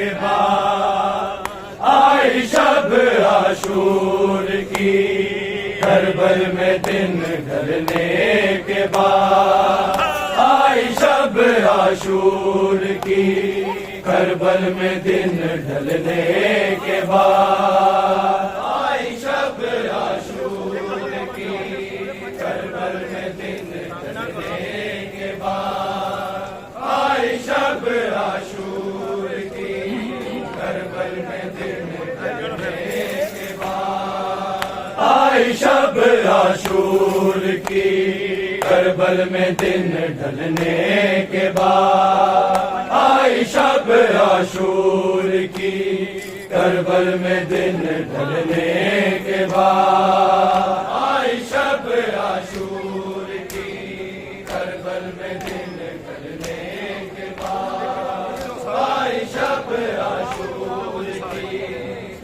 के बाद आई शब आशूर की, करबल में दिन ढलने के बाद आई शब आशूर की, करबल में दिन ढलने के बाद आई शब आशूर की, करबल में दिन ढलने के बाद आई शब आशूर की, करबल में दिन ढलने के बाद आई शब आशूर की, करबल में दिन ढलने के बाद आई शब आशूर की, करबल में दिन ढलने के बाद आई शब आशूर की, करबल में दिन ढलने के बाद आई शब आशूर की,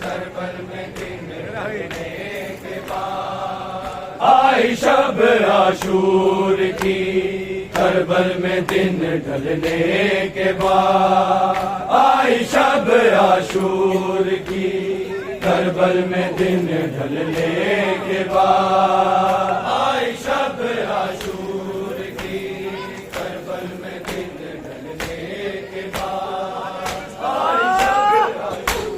करबल में दिन ढलने के बाद आई शब आशूर की, करबल में दिन ढलने के बाद आई शब आशूर की, करबल में दिन ढलने के बाद आई शब आशूर की, करबल में दिन ढलने के बाद आई शब आशूर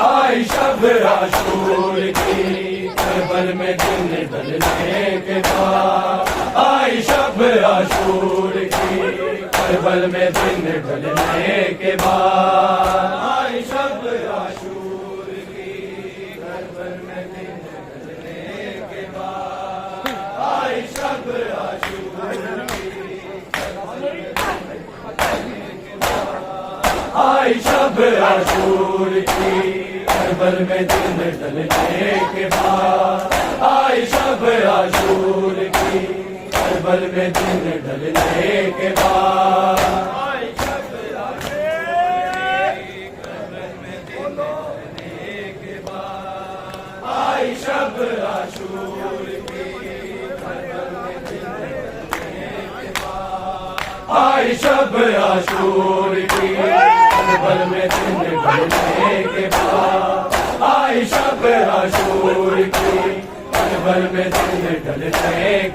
आई शब आशूर की, करबल में दिन ढलने के बाद आई शब आशूर की, करबल में दिन ढलने के बाद आई शब आशूर की, करबल में दिन ढलने के बाद आई शब आशूर की, आई शब आशूर की, करबल में दिन ढलने के बाद आई शब आशूर की, करबल में दिन ढलने के बाद आई शब आशूर की, करबल में दिन ढलने के बाद आई शब आशूर की, करबल में दिन ढलने के बाद आई शब आशूर की, करबल में दिन ढलने के बाद आई शब आशूर की, करबल में दिन ढलने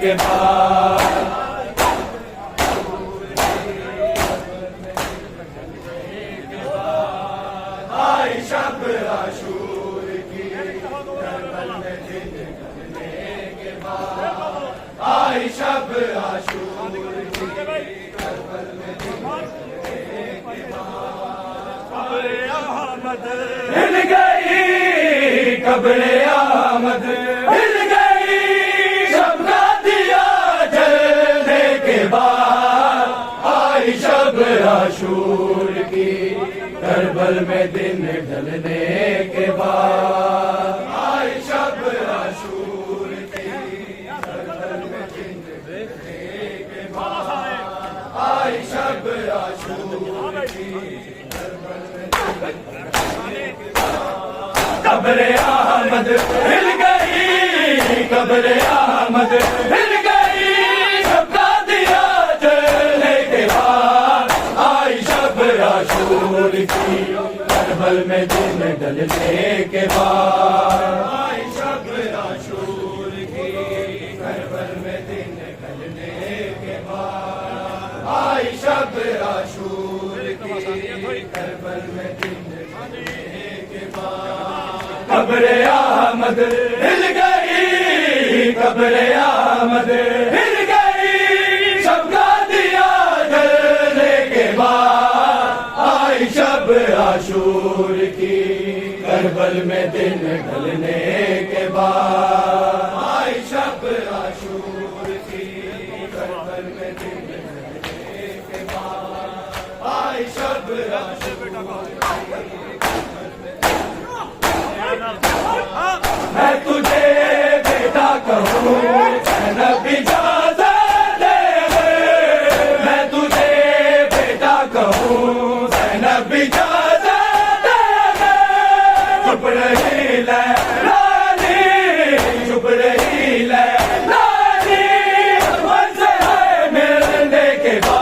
के बाद आई शब आशूर की, करबल में दिन ढलने के बाद आई शब आशूर की, करबल में दिन ढलने के बाद हिल गई कब्रे आमद, हिल गई शब दिया जलने के बाद आई शब आशूर की, करबल में दिन ढलने के बाद आई शब आशूर की, करबल में दिन ढलने के बाद आई शब आशूर की, करबल में दिन ढलने के बाद कब्रे अहमद हिल गई, कब्रे अहमद हिल गई शब दिया जलने के बाद आई शब आशूर की, करबल में दिन ढलने के बाद आई शब आशूर की, करबल में दिन ढलने के बाद आई शब आशूर की, करबल में दिन ढलने के बाद कब्रे अहमद हिल गई, कब्रे अहमद हिल गई शब दिया जलने के बाद आई शब आशूर की, करबल में दिन ढलने के बाद आई शब आशूर की, करबल में दिन ढलने के बाद आई शब आशूर मैं तुझे बेटा कहूँ नबी इजाज़त दे, मैं तुझे बेटा कहूँ नबी इजाज़त दे, चुप रही ले रानी, चुप रही ले रानी, मन से है मिलने के बाद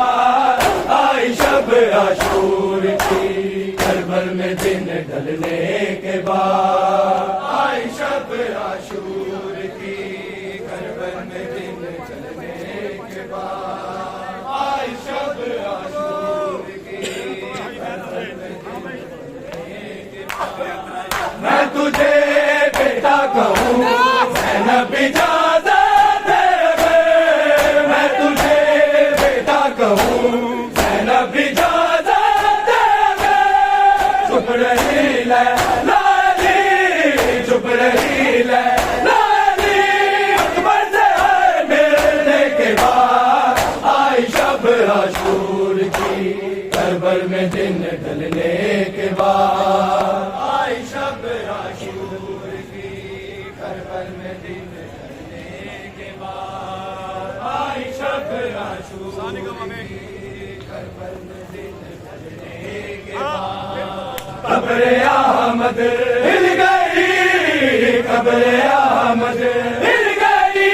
आशूर की करबल में दिन ढलने के बाद आई शब आशूर की करबल में दिन ढलने के बाद आई शब आशूर की करबल में दिन ढलने के बाद कब्र अहमद हिल गई कब्र अहमद हिल गई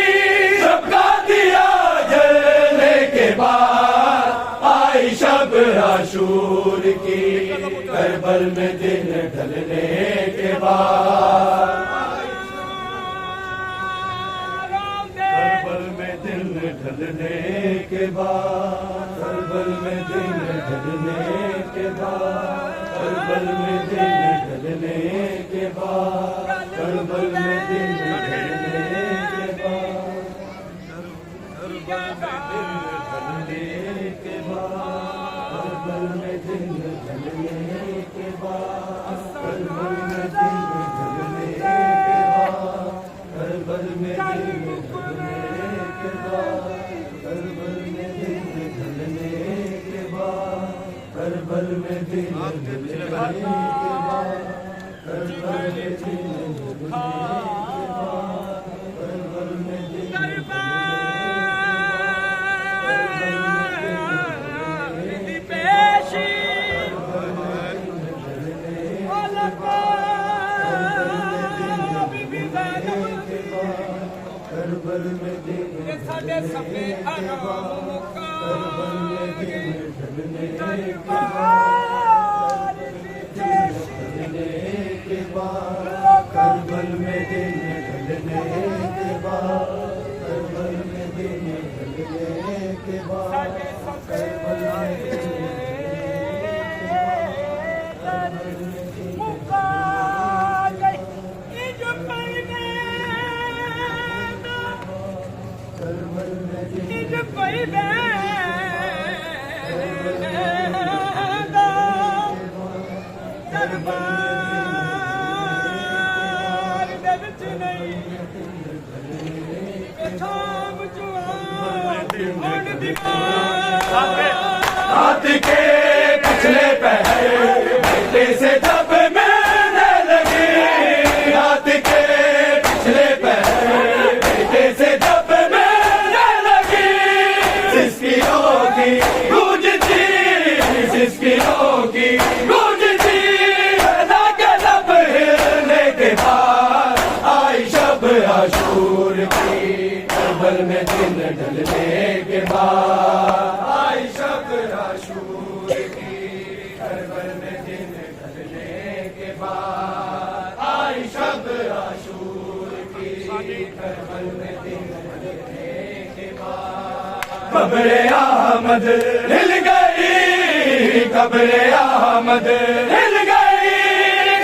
सबका दिया जलने के बाद आई शब आशूर की करबल में दिन ढलने के बाद करबल में दिन ढलने के बाद करबल में दिन ढलने के बाद करबल में दिन ढलने के बाद करबल में दिन ढलने के बाद करबल में दिन ढलने के बाद करबल में दिन ढलने के बाद करबल में दिन ढलने के बाद करबल में दिन ढलने के बाद करबल में दिन ढलने के बाद करबल में दिन ढलने के बाद करबल में दिन करबल में दिन साडे सपने आराम का करबल में दिन ढलने के बाद ढलने के बाद करबल में दिन ढलने के बाद करबल में दिन ढलने के बाद करबल में हाथ के पिछले पहर बेटे से जब मिलने लगी हाथ के पिछले पहर बेटे से जब मिलने लगी सिसकियों की गूंज थी सिसकियों की गूंज थी ना के लब हिलने के बाद आई शब आशूर की करबल में दिन ढलने के बाद आई शब आशूर की करबल में दिन ढलने के बाद आई शब आशूर की करबल में दिन ढलने के बाद कब्र अहमद हिल गई कब्र अहमद हिल गई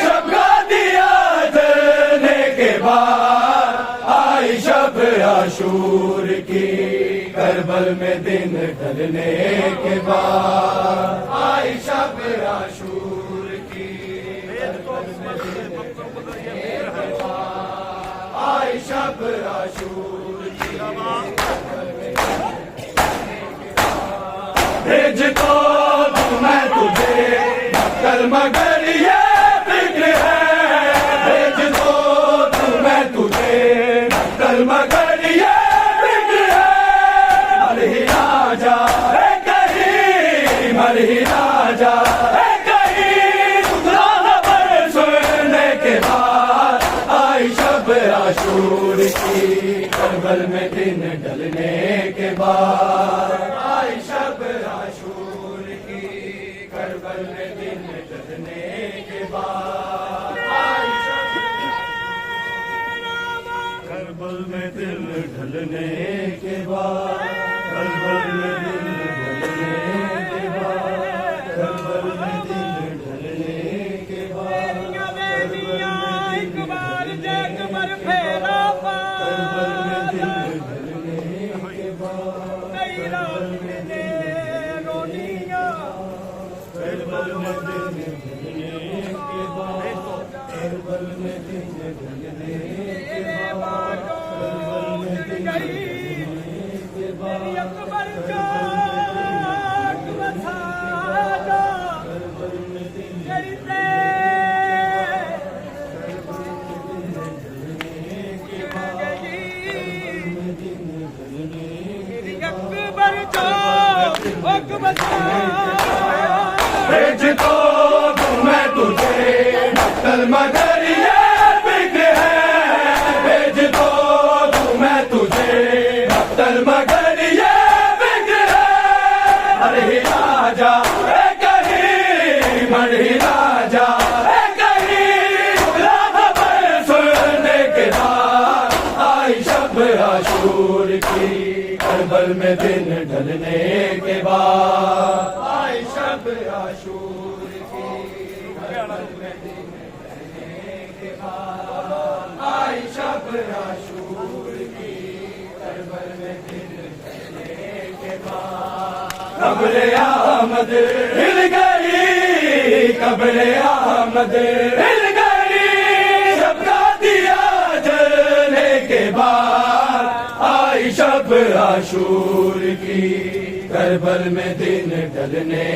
सबका दिया जलने के बाद आई शब आशूर की करबल में दिन ढलने के बाद आई शब आशूर की करबल में दिन ढलने के बाद आई शब आशूर की भेज तो मैं तुझे कल मगर ये फिक्र है भेज तो मैं तुझे कल मगर ये फिक्र है मर ही ना जा कहीं मर ही ना जा कहीं सुधरा पर सुनने के बाद आई शब आशूर की करबल में दिन ढलने के बाद आई शब आशूर की करबल में दिन ढलने के बाद आई शब करबल में दिन ढलने के बाद करबल में दिन ढलने के बाद करबल में दिन ढलने के बाद करबल में दिन ढलने के बाद करबल में दिन करबल में दिन ढलने के बाद करबल में दिन ढलने के बाद करबल में दिन ढलने के बाद भेज तो दूं मैं तुझे मक्तल मगर ये फिक्र है, भेज तो दूं मैं तुझे मक्तल मगर ये फिक्र है। मर ही ना जा कहीं, मर ही ना जा आशूर की, करबल में दिन ढलने के बाद आई शब आशूर की, करबल में दिन ढलने के बाद आई शब आशूर की, करबल में दिन ढलने के बाद। कब्र आमद हिल गई, कब्र आमद हिल गई, सबका दिया जलने के बाद आई शब आशूर की, करबल में दिन ढलने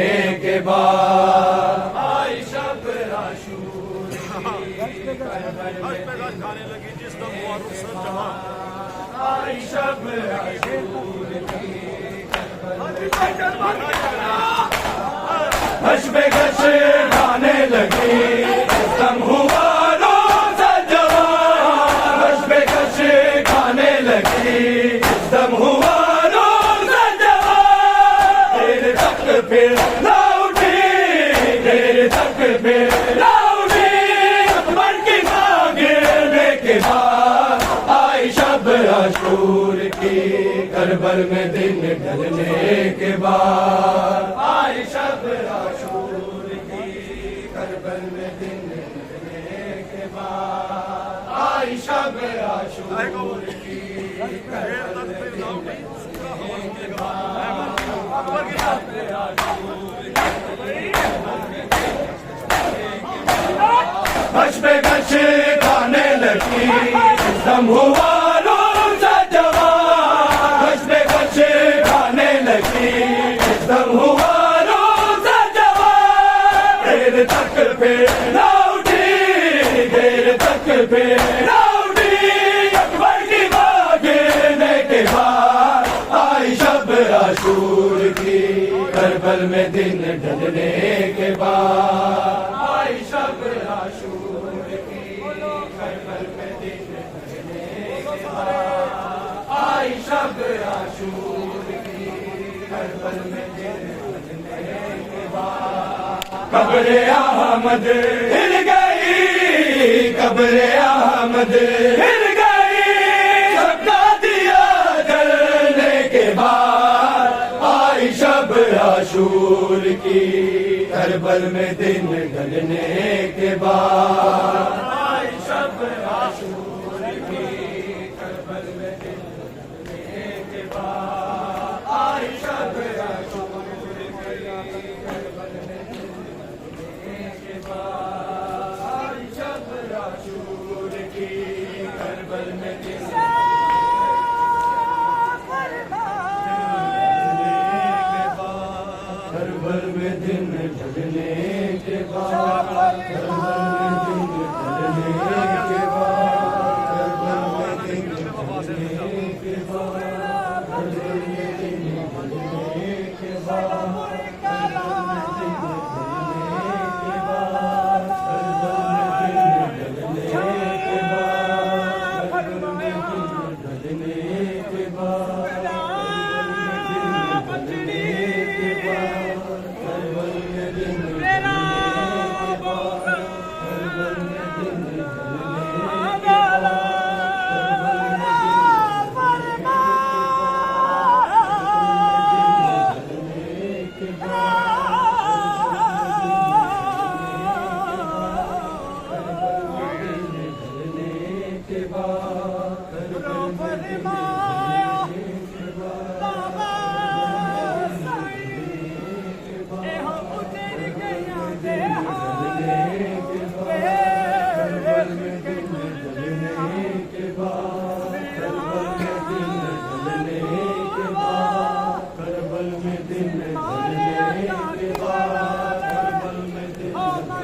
के बाद आई शब आशूर की, करबल में दिन ढलने के बाद आई शब आशूर की, हश पे गश गाने लगी दम हुआ रोज़ा जवान, हश पे गश गाने लगी दम हुआ रोज़ा जवान। देर तक फिर लौटी, देर तक फिर लौटी, अकबर की मां गिरने के बाद आई शब आशूर की, करबल में दिन ढलने के बाद आई शब आशूर की, करबल में दिन ढलने के बाद आई शब आशूर की, करबल में दिन ढलने के बाद आई शब आशूर की। हश पे गश गाने लगी दम हुआ रोज़ा जवान, हश पे गश गाने लगी दम हुआ रोज़ा जवान। देर तक फिर लौटी, देर तक फिर लौटी, अकबर की मां गिरने के बाद आई शब आशूर की, करबल में दिन ढलने के बाद आई शब आशूर की, करबल में दिन ढलने के बाद आई शब आशूर की, करबल में दिन ढलने के बाद। कब्र अहमद हिल गई, कब्र अहमद हिल गई, सबका दिया जलने के बाद आई शब आशूर की, करबल में दिन ढलने के बाद आई शब आशूर की, करबल में दिन ढलने के बाद आई शब आशूर की, करबल में दिन ढलने के बाद आई शब आशूर की, करबल में दिन करबल में दिन ढलने के बाद, करबल में दिन ढलने के बाद, करबल में दिन ढलने के बाद, करबल में दिन ढलने के बाद, करबल में दिन ढलने के बाद, करबल में दिन ढलने के बाद, करबल में दिन ढलने के बाद,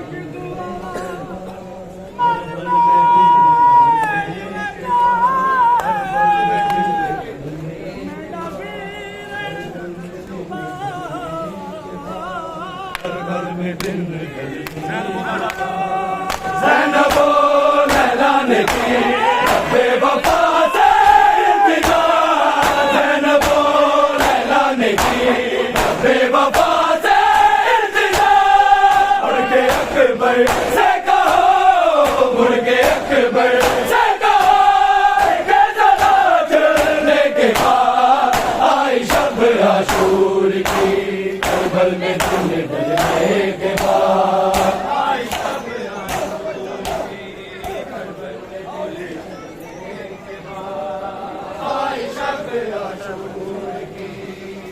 घर में दिन ज़ैनबो लैला ने की बेवफा से इंतजार, ज़ैनबो लैला ने की बेवफा से इंतजार। मुड़ के अकबर से कहो, मुड़ के अकबर से कहो के ज़रा चलने के बाद आई शब आशूर की, करबल में दिन ढलने के बाद आई शब आशूर की, करबल में दिन ढलने के बाद आई शब आशूर की,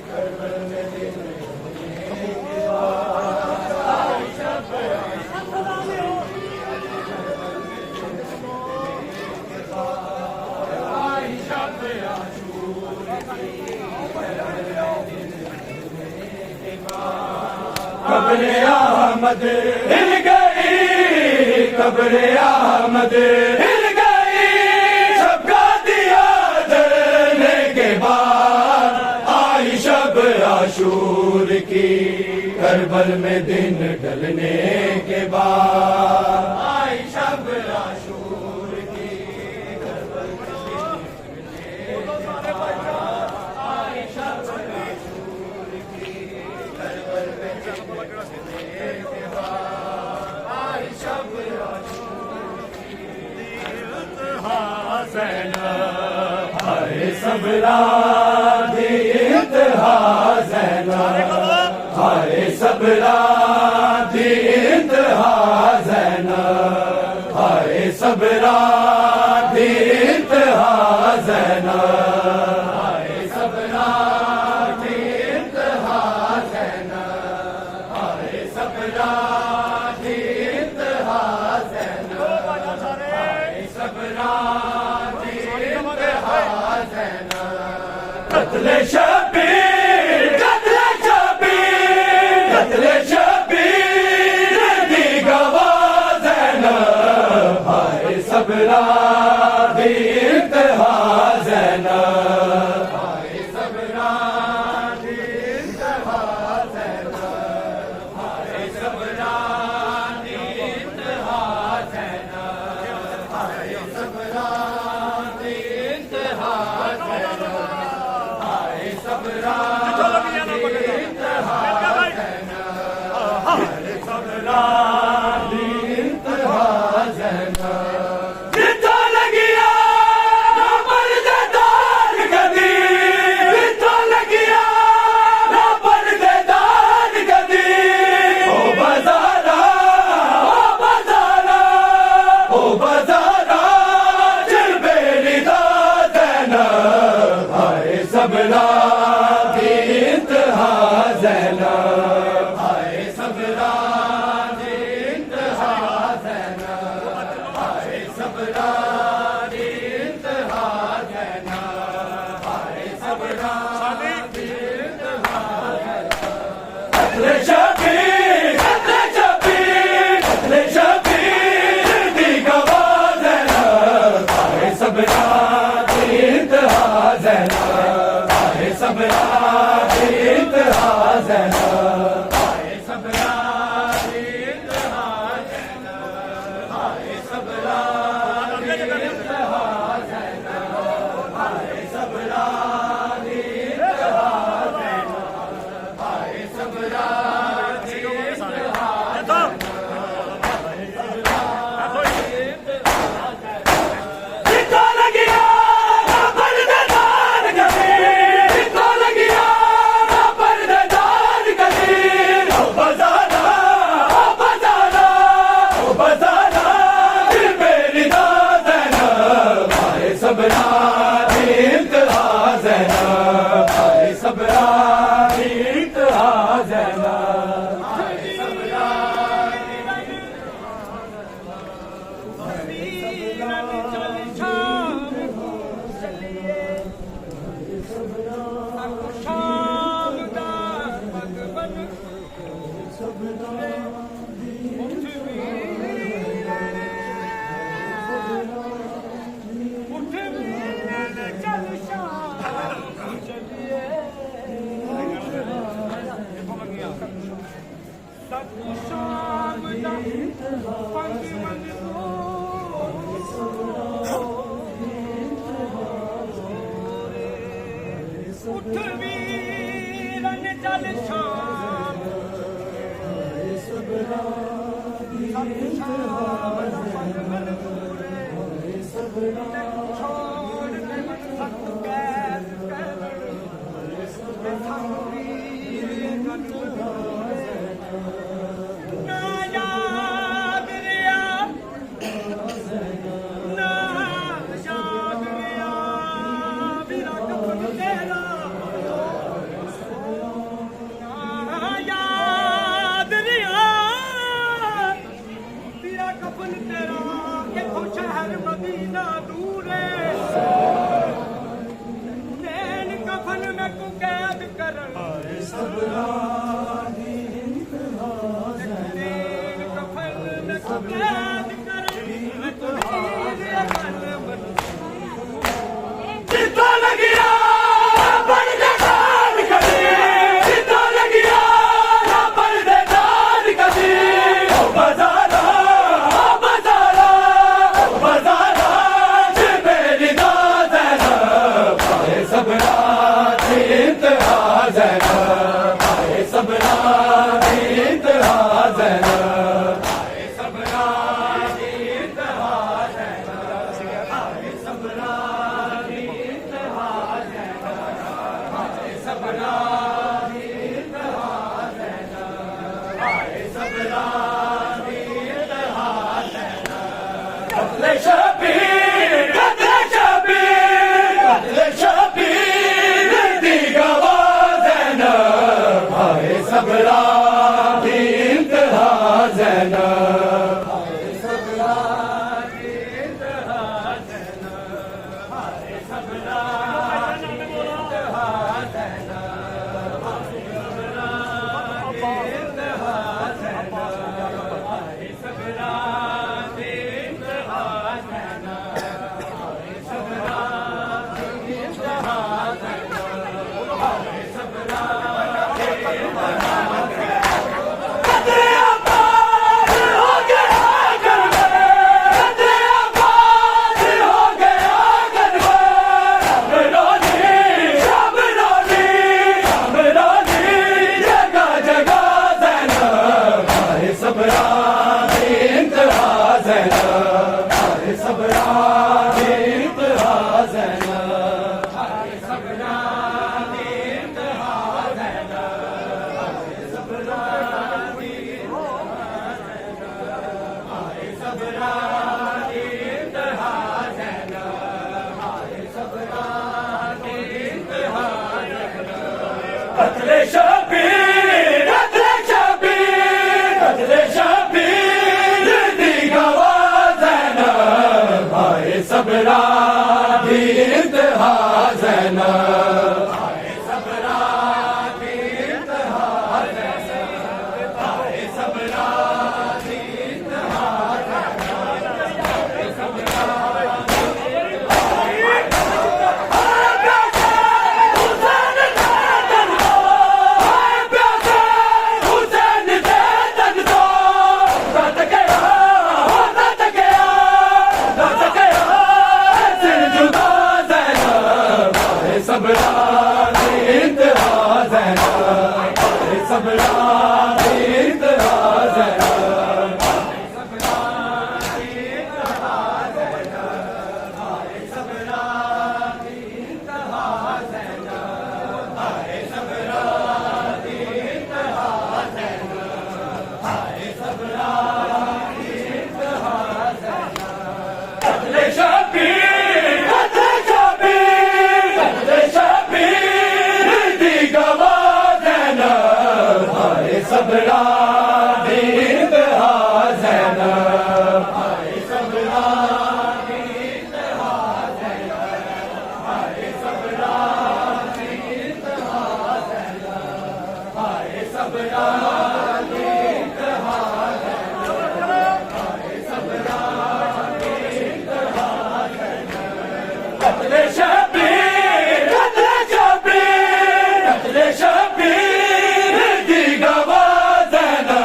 करबल में दिन ढलने के बाद आई शब आई शब आशूर की, कब्र अहमद हिल गई, कब्र अहमद हिल गई, सबका दिया जलने के बाद आई शब आशूर की, करबल में दिन ढलने के बाद आई शब आशूर की, करबल में दिन ढलने के बाद आई शब आशूर की, करबल में दिन के बाद आई शब आशूर की। ज़ैनब हाय सबरा दी इंतहा, ज़ैनब हाय सबरा दी इंतहा, ज़ैनब हाय सबरा दी इंतहा, ज़ैनब हाय सबरा दी इंतहा, ज़ैनब हाय सबरा दी इंतहा, ज़ैनब हाय सबरा दी इंतहा, ज़ैनब कत्ले शबीर, कत्ले शबीर, कत्ले शबीर दी गवाह, ज़ैनब हाय सबरा दी इंतहा, ज़ैनब हाय सबरा दी इंतहा, ज़ैनब हाय सबरा दी इंतहा, ज़ैनब हाय सबरा दी इंतहा, ज़ैनब हाय सबरा दी इंतहा, ज़ैनब हाय सबरा दी इंतहा, ज़ैनब जितो लगिया ना पर्देदार कदी, जितो लगिया ना पर्देदार कदी, ओ बज़ारा, ओ बज़ारा, ओ बज़ारा जलबेरी दा, ज़ैनब हाय सबरा दी इंतहा, ज़ैनब हाय सबरा दी इंतहा, ज़ैनब हाय सबरा दी इंतहा, ज़ैनब हाय सबरा दी इंतहा, कत्ले शबीर, कत्ले शबीर, कत्ले शबीर दी गवाह, ज़ैनब हाय सबरा दी इंतहा, ज़ैनब हाय सबरा दी इंतहा, ज़ैनब हाय सबरा दी इंतहा, ज़ैनब हाय सबरा दी इंतहा, ज़ैनब हाय सबरा दी इंतहा, ज़ैनब हाय सबरा दी इंतहा, जितो लगिया ना पर्देदार कदी, जितो लगिया ना पर्देदार सतु शाम दा पंज मंगो उठ वीरन चल शाम सतु शाम दा पंज मंगो छोड़ दे मन सत कैद कर ना याद रिया ना याद रिया मेरा कफन तेरा ना याद रिया मेरा कफन तेरा के शहर मदीना दूर है नैन कफन में को कैद कर जितना लगिया बन दे जान कभी जितना लगिया बन दे जान कभी ओ बजारा बजारा बजारा मेरी दाद है ना पाए सबरा इंतहा ज़ैना पाए सबरा इंतहा ज़ैना पाए सबरा इंतहा ज़ैना पाए सबरा इंतहा ज़ैना पाए सबरा इंतहा ज़ैना पाए सबरा इंतहा ज़ैना कत्ले शबीर कत्ले शबीर कत्ले शबीर दी गवाज़ है ना पाए सबरा इंतहा ज़ैना पाए सबरा इंतहा ज़ैना पाए सबरा इंतहा ज़ैना पाए सबरा इंतहा ज़ैना पाए सबरा इंतहा ज़ैना पाए सबरा इंतहा ज़ैना पाए सबरा कतरे आबाद हो गया घर में कतरे आबाद हो गया घर में शाम रोनी जगह जगह ज़ैना पाए सबरा इंतहा ज़ैना पाए सबरा इंतहा ज़ैना पाए सबरा इंतहा ज़ैना पाए सबरा पाए सबरा इंतहा ज़ैना पाए सबरा इंतहा ज़ैना कत्ले शबीर कत्ले शबीर कत्ले शबीर दी गवाज़ है ना पाए सबरा इंतहा ज़ैना पाए सबरा इंतहा ज़ैना पाए सबरा इंतहा ज़ैना पाए सबरा सबरा इंतहा ज़ैना पाए सबरा इंतहा ज़ैना पाए सबरा इंतहा ज़ैना पाए सबरा इंतहा ज़ैना पाए सबरा इंतहा ज़ैना पाए सबरा इंतहा ज़ैना कत्ले शबीर कत्ले शबीर कत्ले शबीर दी गवाज़ है ना पाए सबरा इंतहा ज़ैना पाए सबरा इंतहा ज़ैना पाए सबरा इंतहा ज़ैना पाए सबरा इंतहा ज़ैना पाए सबरा इंतहा ज़ैना कत्ले शबीर कत्ले शबीर कत्ले शबीर दी गवाज़ है ना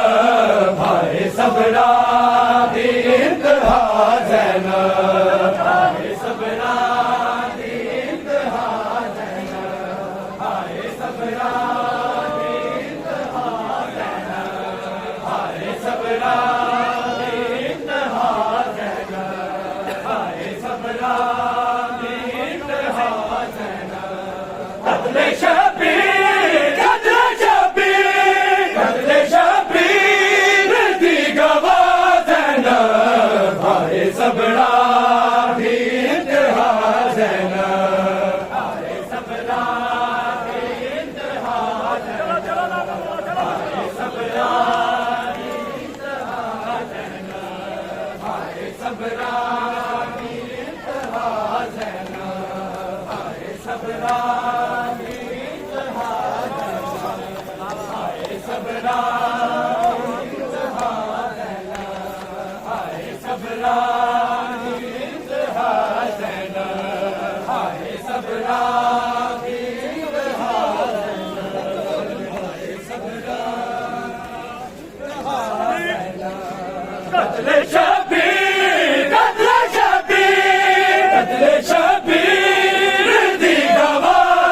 कत्ले शबीर दी गवाह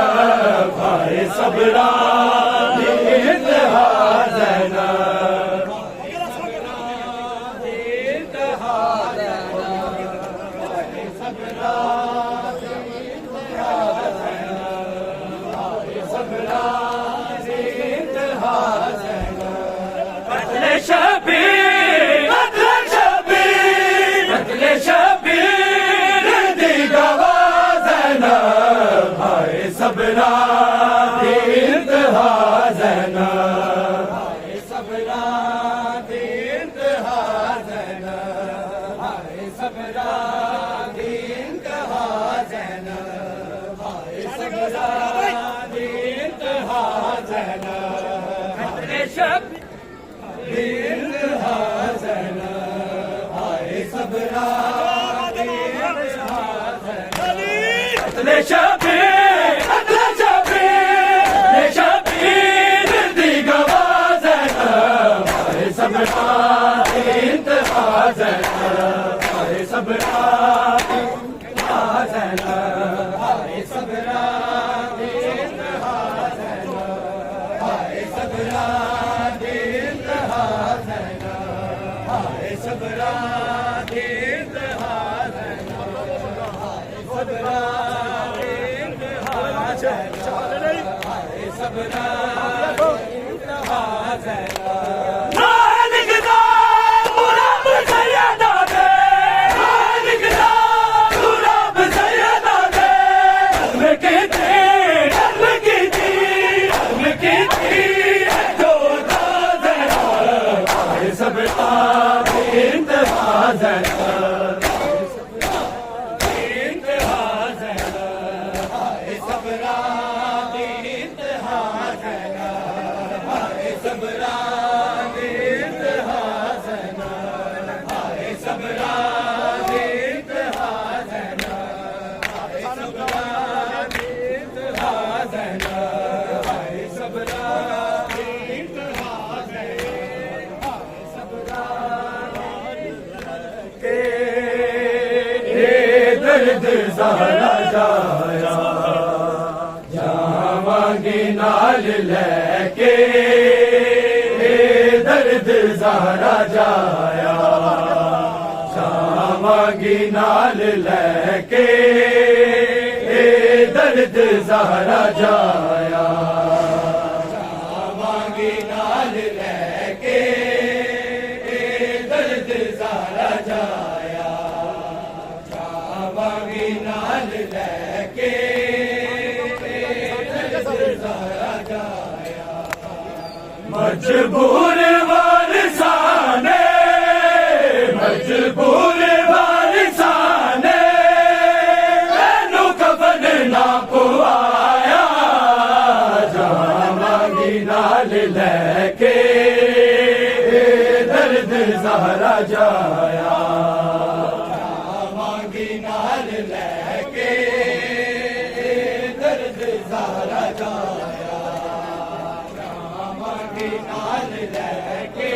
ज़ैनब हाय सबरा दी इंतहा ज़ैनब कत्ले शबीर दी गवाह ज़ैनब हाय सबरा दी इंतहा ज़ैनब हाय सबरा दी इंतहा ज़ैनब हाय सबरा दी इंतहा ज़ैनब हाय सबरा दी इंतहा ज़ैनब कत्ले शबीर इंतहा ज़ैनब हाय सबरा कत्ले शबीर दी गवाह ज़ैनब हाय सबरा दी इंतहा ज़ैनब हाय सबरा दी इंतहा ज़ैनब हाय सबरा दी इंतहा ज़ैनब हाय सबरा दी इंतहा ज़ैनब हाय सबरा दी इंतहा ज़ैनब हाय सबरा दर्द ज़हरा जाया जावांगी नाल लेके दर्द ज़हरा जाया जावांगी नाल लेके दर्द ज़हरा जाया जावांगी नाल लेके दर्द ज़हरा जाया जावांगी नाल लेके मजबूर वारिसाने मजबूर वारिसाने मैनू कफन ना पवाया जावांगी नाल लेके दर्द ज़हरा जाया जावांगी नाल लेके दर्द ज़हरा जाया जावांगी नाल लेके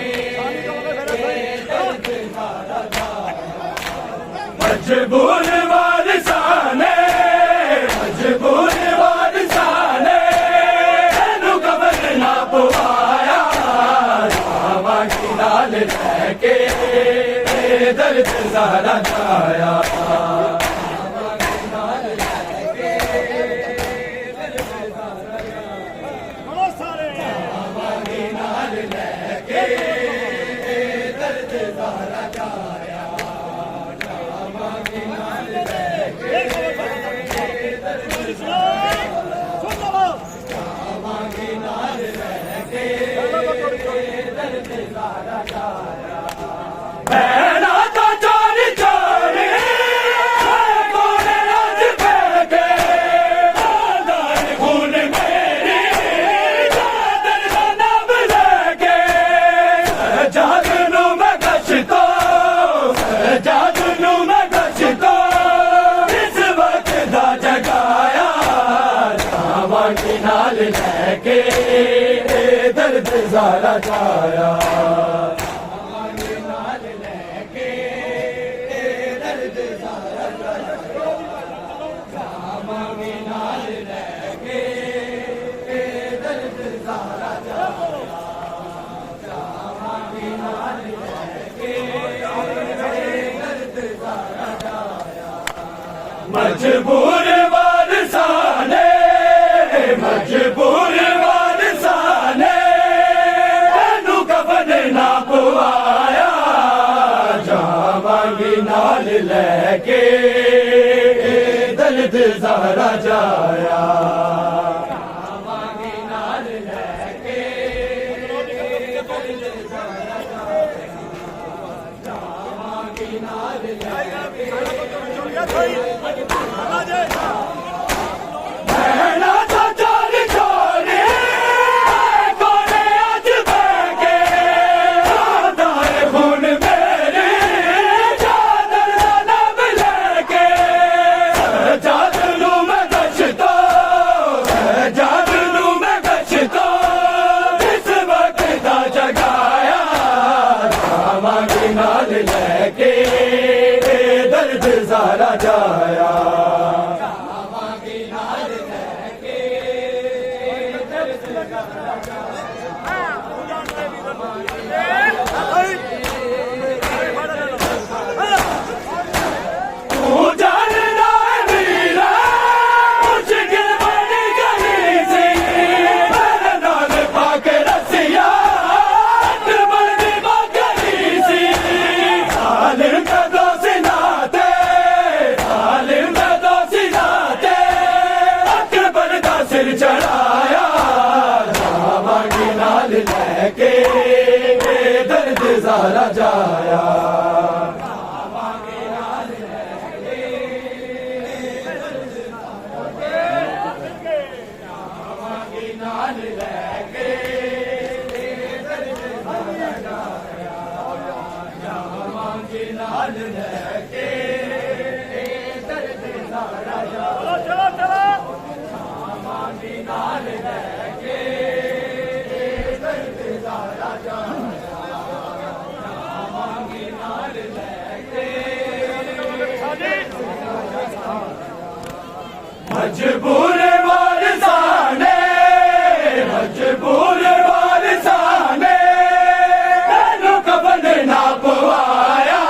दर्द ज़हरा जाया मजबूर वारिसाने मजबूर वारिसाने मैनू कफन ना पवाया जावांगी नाल लेके दर्द ज़हरा जाया भैना तो चोरी चोरी कोने आज फेंके दाए खून मेरी चादर का नाम लेके जागनू में गश्तो जागनू में गश्तो इस वक्त दा जगाया जावा की नाल लेके दर्द ज़ारा जाया मजबूर वारसाने मजबूर वारसाने नू कफन ना पवाया जावांगी नाल लेके दर्द ज़ारा जाया जावांगी नाल लेके दर्द ज़ारा जाया जावांगी नाल लेके भैना तो चोरी चोरी कोने आज फेंके दाए खून मेरी चादर का नाम लेके जागनू में गश्तो जागनू में गश्तो इस वक्त दा जगाया जावांगी नाल लेके दर्द ज़ारा जाया चढ़ाया जावांगी नाल लेके दर्द ज़ारा जाया जावांगी नाल लेके जावांगी नाल लेके दर्द ज़ारा जाया जावांगी नाल लेके दर्द ज़ारा जाया चलो चलो नाल लेके दर्द ज़ारा जाया जावांगी नाल लेके मजबूर वारसाने मजबूर वारसाने नू कफन ना पवाया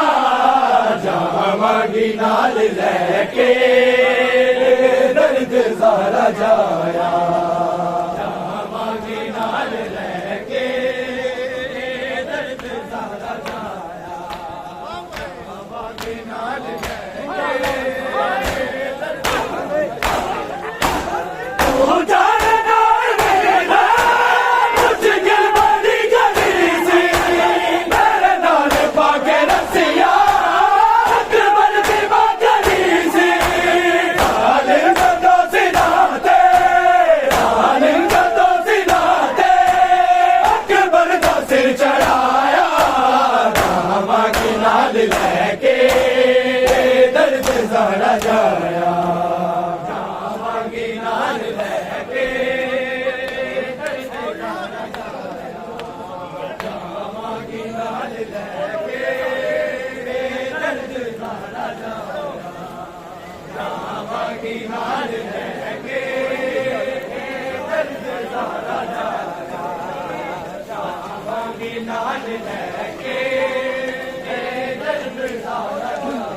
जावांगी नाल लेके दर्द ज़ारा जाया जावांगी नाल लेके दर्द ज़ारा जाया जावांगी नाल लेके तू जान नाल मेरा मुश्किल बड़ी गली सी मेरे नाल पाके रसिया अकबर दी बागली सी चढ़ाया जावांगी नाल लेके दर्द ज़ारा जाया जावांगी नाल लेके दर्द ज़ारा जाया जावांगी नाल लेके दर्द ज़ारा जाया जावांगी नाल लेके दर्द ज़ारा जाया जावांगी नाल लेके दर्द ज़ारा जाया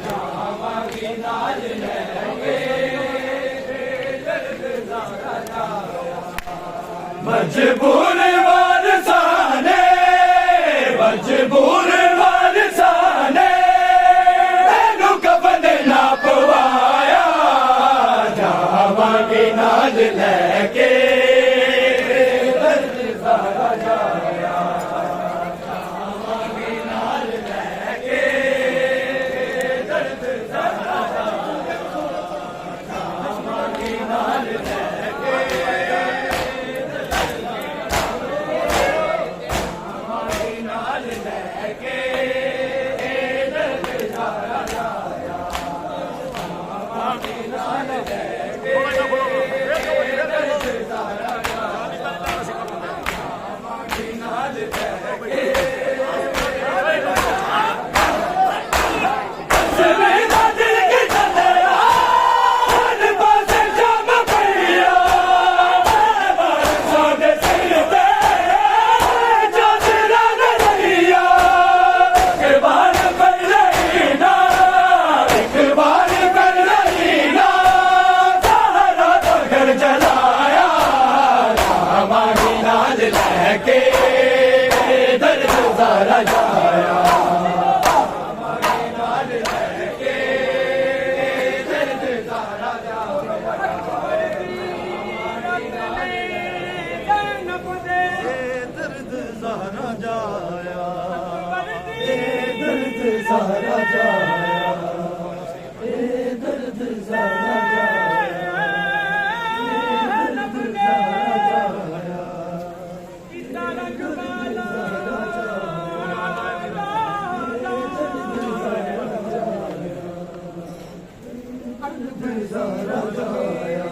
जावांगी नाल लेके दर्द ज़ारा जाया मजबूर वारसाने मजबूर वारसाने नू कफन ना पवाया जावांगी नाल लेके दर्द ज़ारा जाया नाल लैके दर्द सारा जाया सारा जाया दर्द सारा जाया दर्द सारा जाया पिता रखवाला दर्द सारा जाया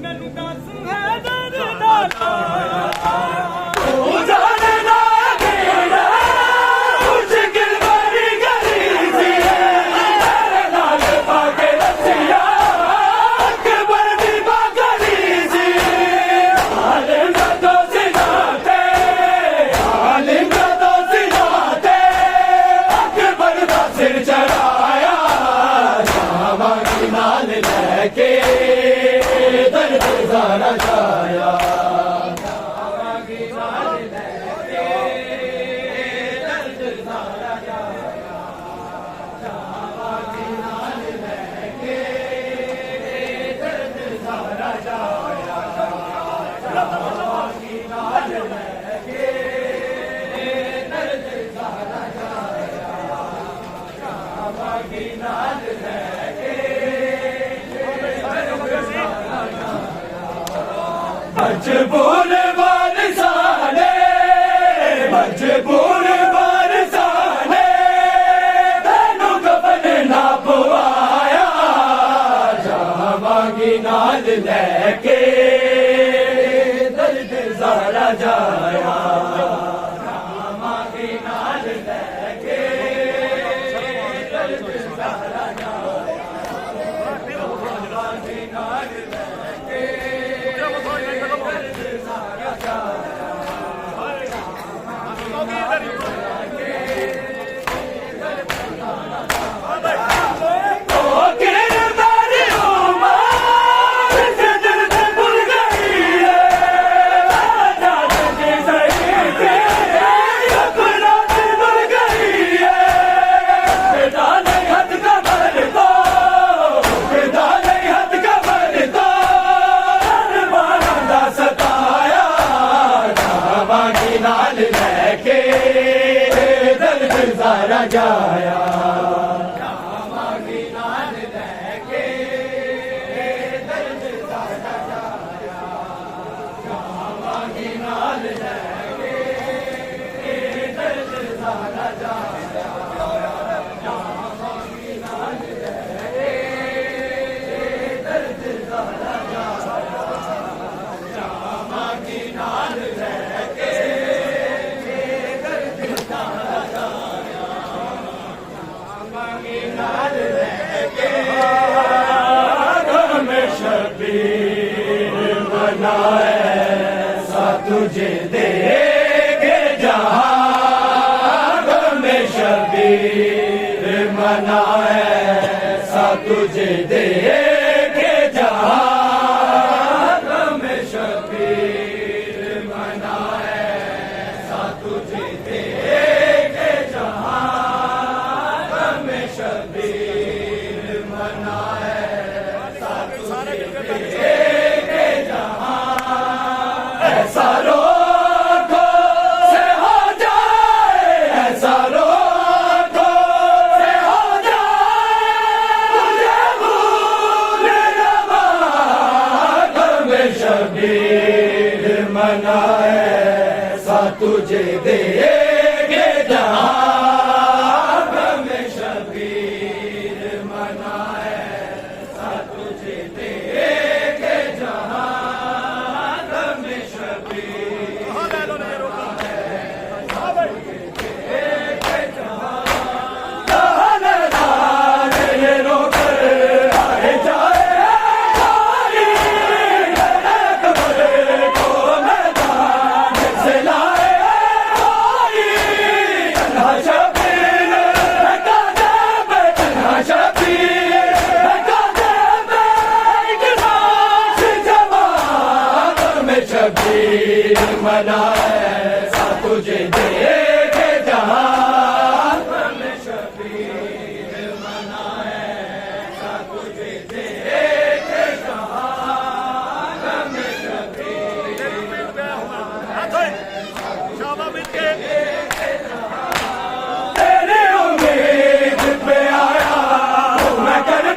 मैनू दस है दर्द के दर्द सारा जाया मजबूर बरसाने मजबूर बरसाने तेनू कफन ना पवाया जावांगी नाल लैके दर्द सारा जाया जावांगी नाल लैके दर्द सारा जाया जावांगी नाल नाल लैके दर्द सारा जाया जावांगी नाल लैके दर्द सारा जाया जावांगी नाल लैके दर्द सारा जाया जावांगी नाल लैके दर्द सारा जाया जावांगी नाल लैके शबीर बनाए सा तुझे देगे जहां में शबीर मनाए सा तुझे देगे जहां में शबीर मनाए सा तुझे देगे जहां में शबीर मनाए ऐसा रोको से हो जाए ऐसा रोको तुझे देंगे जहां गम शबीर मनाए सा तुझे देंगे जहां गम शबीर शबीर मनाए सा तुझे देंगे जहां गम शबीर मनाए सा तुझे देंगे जहां गम शबीर तेरी उम्मीद पे आया हूं मैं कर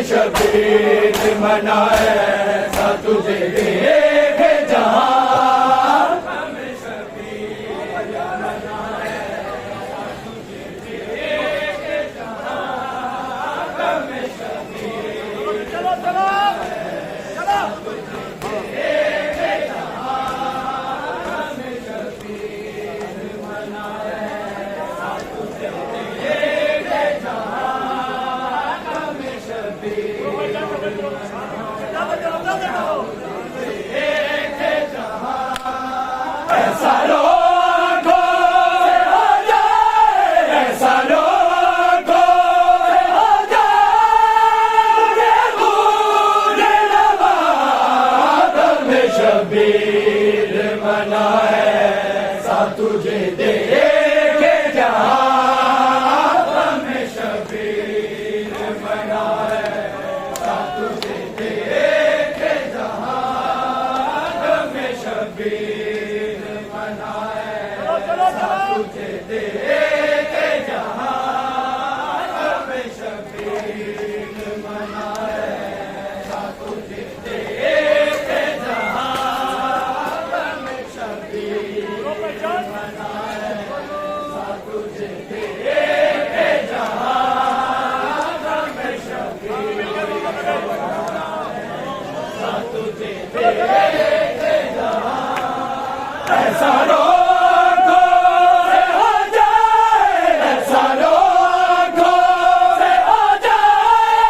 शबीर मनाए सा तुझे देंगे जहां गम शबीर मनाए सा तुझे देंगे जहां गम शबीर चलो चलो चलो देंगे जहां गम शबीर मनाए सा तुझे देंगे जहां गम शबीर ऐसा लोगों से हो जाए ऐसा लोगों से हो जाए ये भूल लबा गम शबीर मनाए सा तुझे देंगे जहां गम शबीर मनाए सा तुझे देंगे जहां गम शबीर मनाए सा तुझे देंगे जहां गम शबीर मनाए सा तुझे देंगे जहां गम शबीर मनाए सा तुझे देंगे जहां गम शबीर सा तुझे देंगे जहां ऐसा लोगों से हो जाए ऐसा लोगों से हो जाए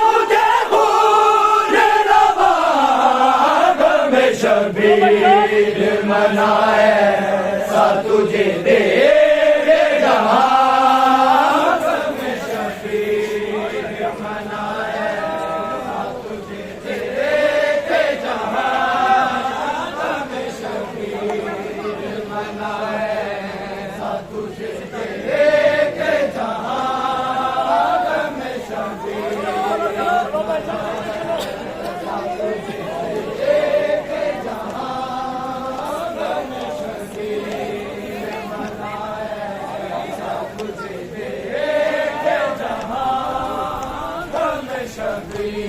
मुझे भूल लबा गम शबीर मनाए सा तुझे देंगे जहां गम शबीर मनाए सा तुझे देंगे जहां गम शबीर मनाए सा तुझे देंगे जहां गम शबीर सा तुझे देंगे जहां गम शबीर मनाए सा तुझे देंगे जहां गम शबीर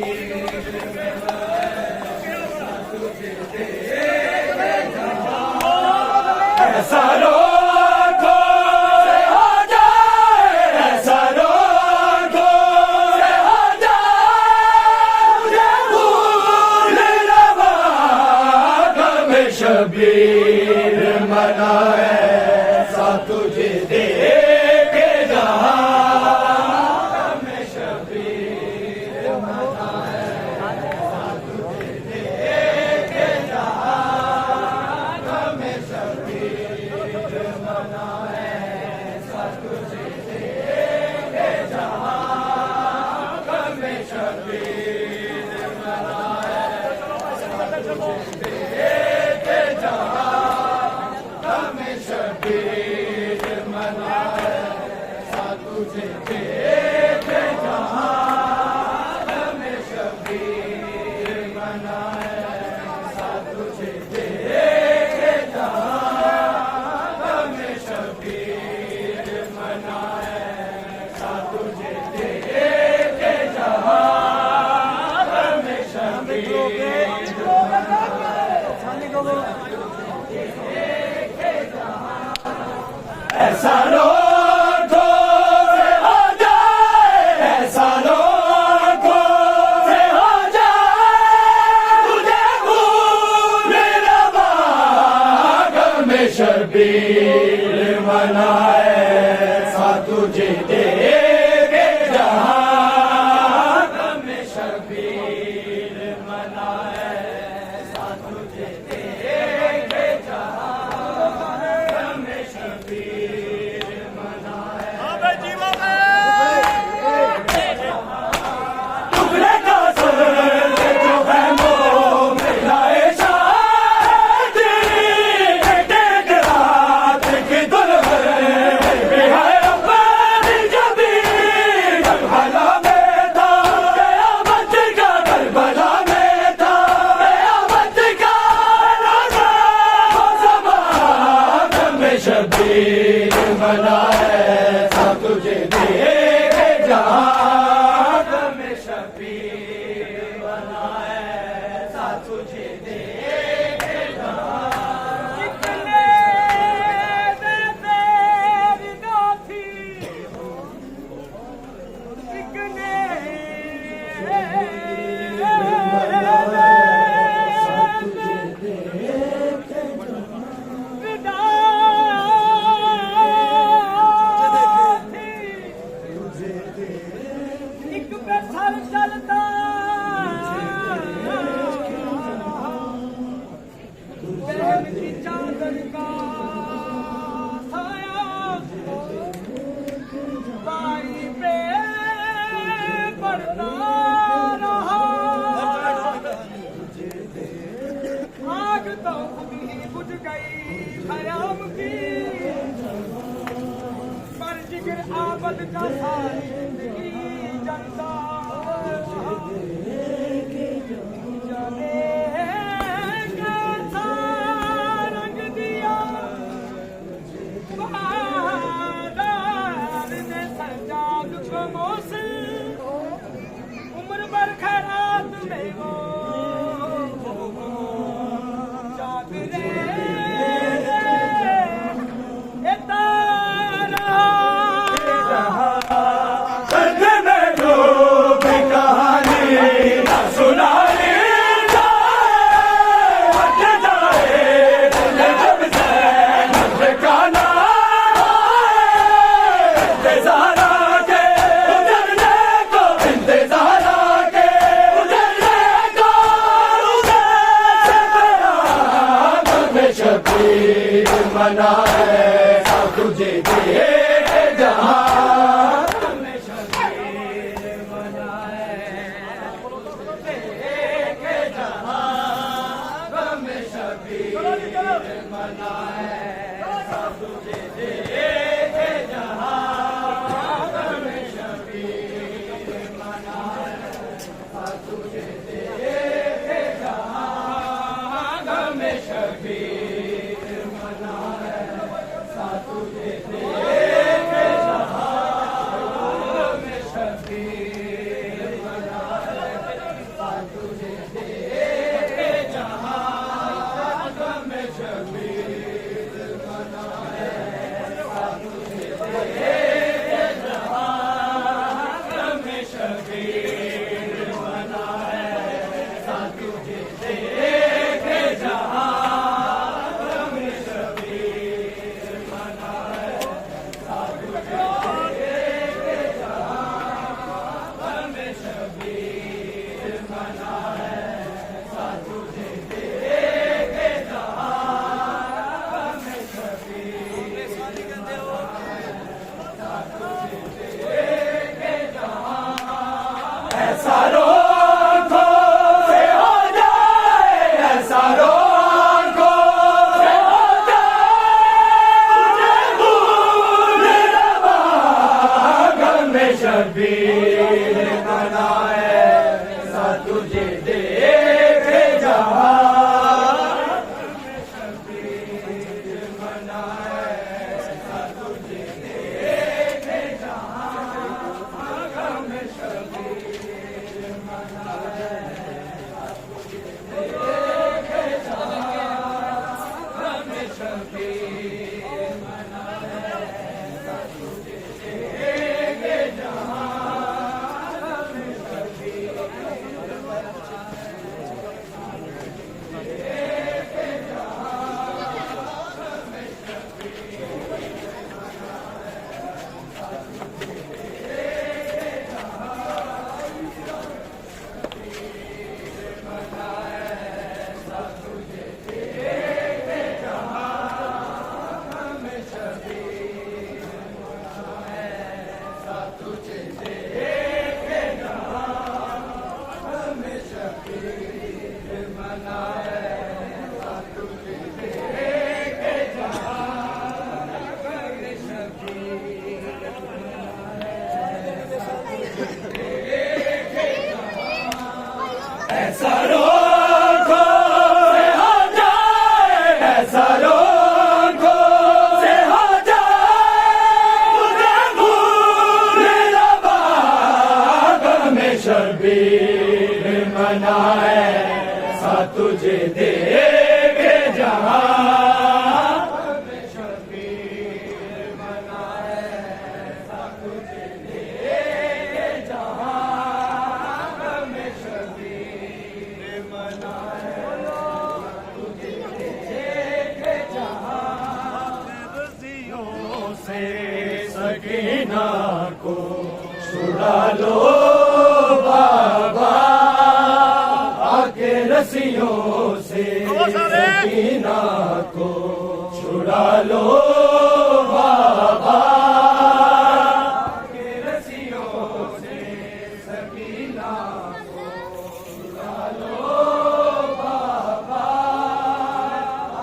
सा तुझे देंगे जहां ऐसा लोगों से हो जाए ऐसा लोगों से हो जाए मुझे भूल लबा गम शबीर मनाए सा तुझे देंगे जहां गम शबीर मनाए सा तुझे देंगे जहां गम शबीर मनाए सा तुझे देंगे जहां गम शबीर मनाए सा तुझे देंगे जहां गम शबीर मनाए सा तुझे देंगे जहां गम शबीर मनाए सा तुझे ऐसा रोको से हो जाए, ऐसा रोको से हो जाए, तुझे भूल रवा गम शबीर मनाए, सा तुझे दे के जहां गम शबीर मनाए, सा तुझे दे के जहां गम शबीर मनाए। टुकड़े का सर जो है मोह मिलाए शायद, एक रात की दुल्हन बिहार अपनी जबी, करबला में था कयामत का, करबला में था कयामत का राजा, ज़मा गम शबीर मनाए, सा तुझे दे के जहां गम शबीर मनाए, सा तुझे दे के आग तो खुद ही बुझ गई खयाम की, पर जिगर आबद का सारी जिंदगी जलता, जाने कैसा रंग दिया बादल ने सजाद को मौसम, उम्र भर खैरात में वो शबीर मनाए, सा तुझे दे के जहां गम शबीर मनाए, दे के जहां गम शबीर मनाए, सा तुझे दे के जहां गम शबीर मनाए, सा तुझे दे के जहां गम शबीर ऐसा रोको से हो जाए, ऐसा रोको से हो जाए, तुझे भूल रवा गम शबीर मनाए, सा तुझे दे के जहां गम शबीर मनाए, सा तुझे दे के जहां गम शबीर मनाए, सा तुझे दे के जहां गम शबीर मनाए। सकीना को छुड़ा लो बाबा आके रस्सियों से सकीना को छुड़ा लो बाबा आके रस्सियों से सकीना को छुड़ा लो बाबा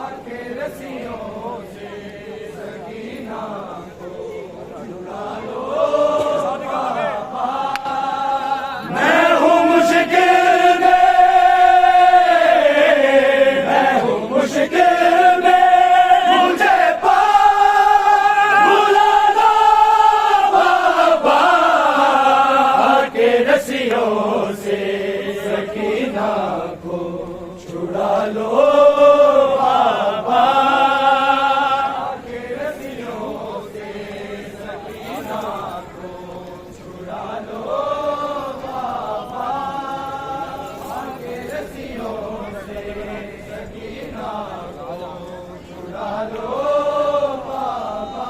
आके रस्सियों से सकीना को छुड़ा लो बाबा मैं हूँ मुश्किल में मुझे पार बुला लो बाबा आके रस्सियों से सकीना को छुड़ा लो बाबा आके रस्सियों से सकीना को छुड़ा लो बाबा आके रस्सियों से सकीना को छुड़ा लो बाबा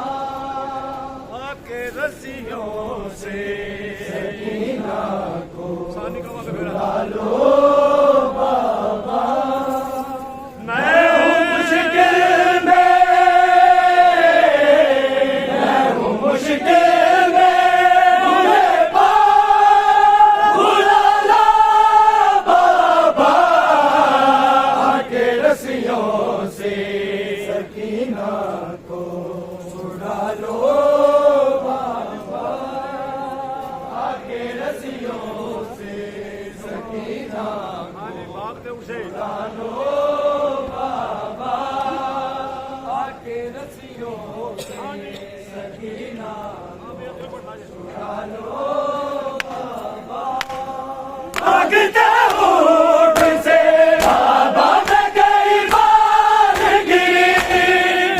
आके रस्सियों से सकीना को छुड़ा लो बाबा मैं हूँ मुश्किल में मुझे पार बुला लो बाबा आके रस्सियों से सकीना को छुड़ा लो बाबा आके रस्सियों से सकीना को छुड़ा लो बाबा आके रस्सियों से सकीना को छुड़ा लो बाबा भागते ऊँट से बाबा मैं कई बार गिरी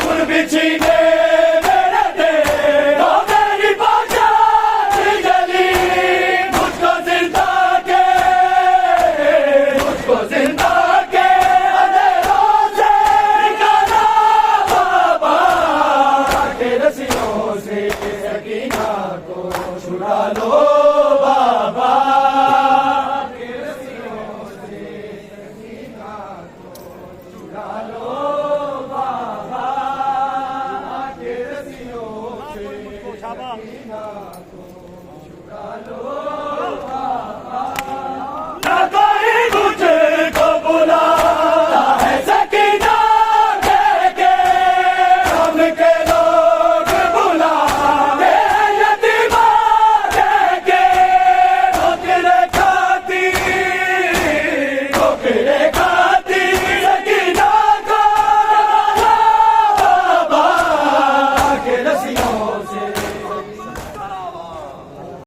उन बिछीने मेरे दे तो मेरी पहचान जली मुझको जिंदा के अंधेरों से निकाला बाबा आके रस्सियों से सकीना को छुड़ा लो बाबा आके रस्सियों से सकीना को छुड़ा लो बाबा आके रस्सियों से सकीना को छुड़ा लो बाबा ना कोई मुझको बुलाता है सकीना कह के हम के लोग बुलाते हैं यतीमा कह के ठोकरे खाती सकीना को बाबा आके रस्सियों से